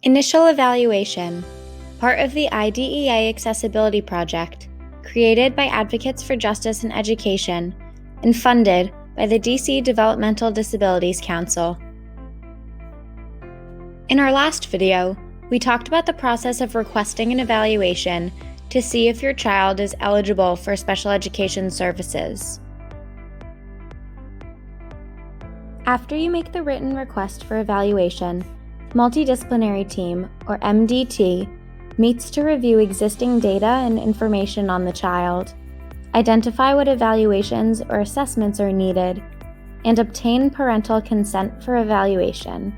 Initial Evaluation, part of the IDEA Accessibility Project, created by Advocates for Justice in Education and funded by the DC Developmental Disabilities Council. In our last video, we talked about the process of requesting an evaluation to see if your child is eligible for special education services. After you make the written request for evaluation, the Multidisciplinary Team, or MDT, meets to review existing data and information on the child, identify what evaluations or assessments are needed, and obtain parental consent for evaluation.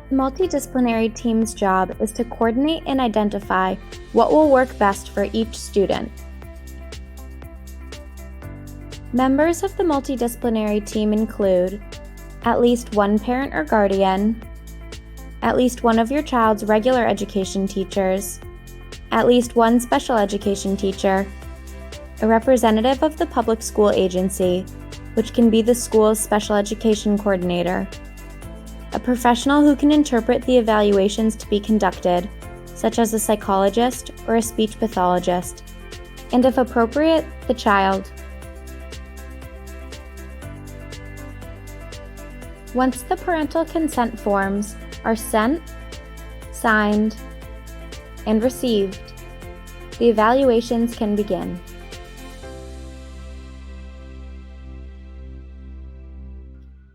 The Multidisciplinary Team's job is to coordinate and identify what will work best for each student. Members of the Multidisciplinary Team include at least one parent or guardian, at least one of your child's regular education teachers, at least one special education teacher, a representative of the public school agency, which can be the school's special education coordinator, a professional who can interpret the evaluations to be conducted, such as a psychologist or a speech pathologist, and if appropriate, the child. Once the parental consent forms are sent, signed, and received, the evaluations can begin.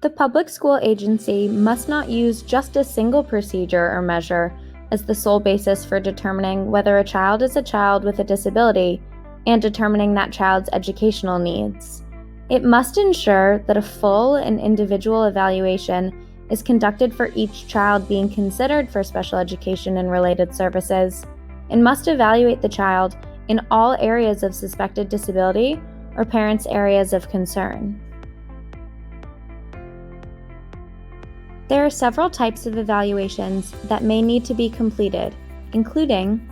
The public school agency must not use just a single procedure or measure as the sole basis for determining whether a child is a child with a disability and determining that child's educational needs. It must ensure that a full and individual evaluation is conducted for each child being considered for special education and related services, and must evaluate the child in all areas of suspected disability or parents' areas of concern. There are several types of evaluations that may need to be completed, including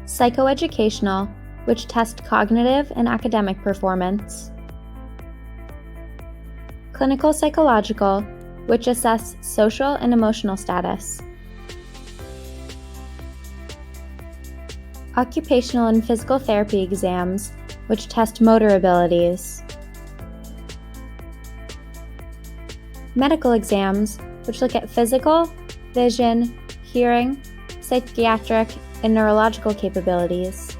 psychoeducational, which test cognitive and academic performance, clinical psychological, which assess social and emotional status, occupational and physical therapy exams, which test motor abilities, medical exams, which look at physical, vision, hearing, psychiatric, and neurological capabilities,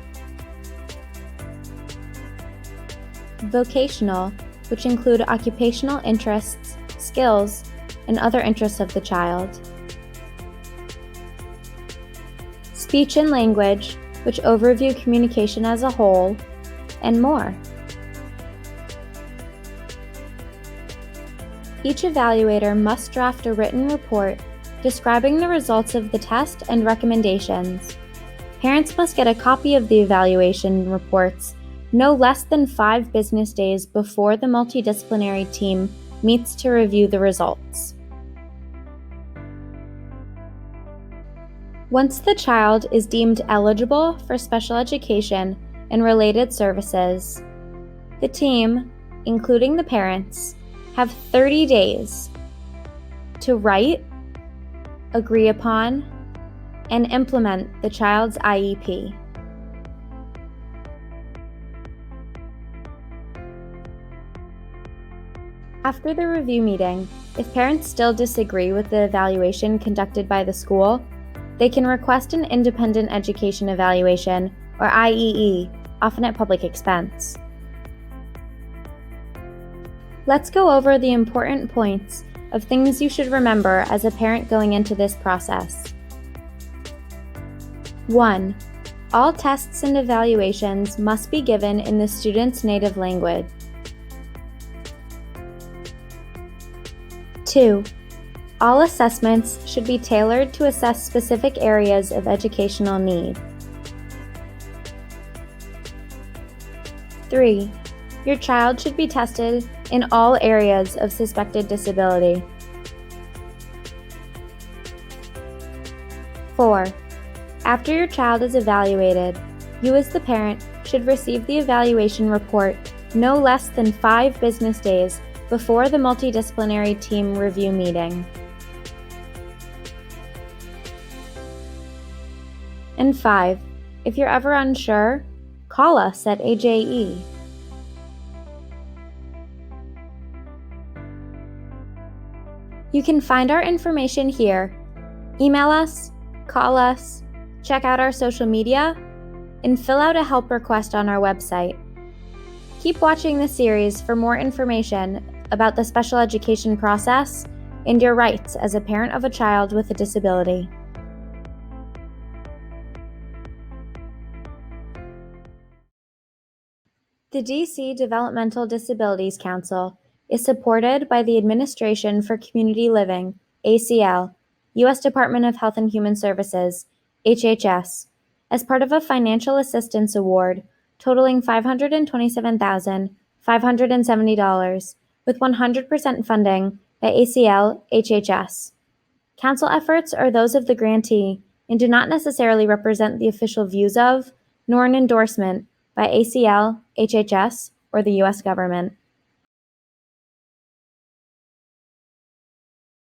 vocational, which include occupational interests, skills, and other interests of the child, speech and language, which overview communication as a whole, and more. Each evaluator must draft a written report describing the results of the test and recommendations. Parents must get a copy of the evaluation reports no less than 5 business days before the multidisciplinary team meets to review the results. Once the child is deemed eligible for special education and related services, the team, including the parents, have 30 days to write, agree upon, and implement the child's IEP. After the review meeting, if parents still disagree with the evaluation conducted by the school, they can request an independent education evaluation, or IEE, often at public expense. Let's go over the important points of things you should remember as a parent going into this process. 1. All tests and evaluations must be given in the student's native language. 2. All assessments should be tailored to assess specific areas of educational need. 3. Your child should be tested in all areas of suspected disability. 4. After your child is evaluated, you as the parent should receive the evaluation report no less than 5 business days before the multidisciplinary team review meeting. And 5, if you're ever unsure, call us at AJE. You can find our information here. Email us, call us, check out our social media, and fill out a help request on our website. Keep watching the series for more information about the special education process and your rights as a parent of a child with a disability. The DC Developmental Disabilities Council is supported by the Administration for Community Living, ACL, U.S. Department of Health and Human Services, HHS, as part of a financial assistance award totaling $527,570, with 100% funding by ACL HHS. Council efforts are those of the grantee and do not necessarily represent the official views of, nor an endorsement by ACL, HHS, or the U.S. government.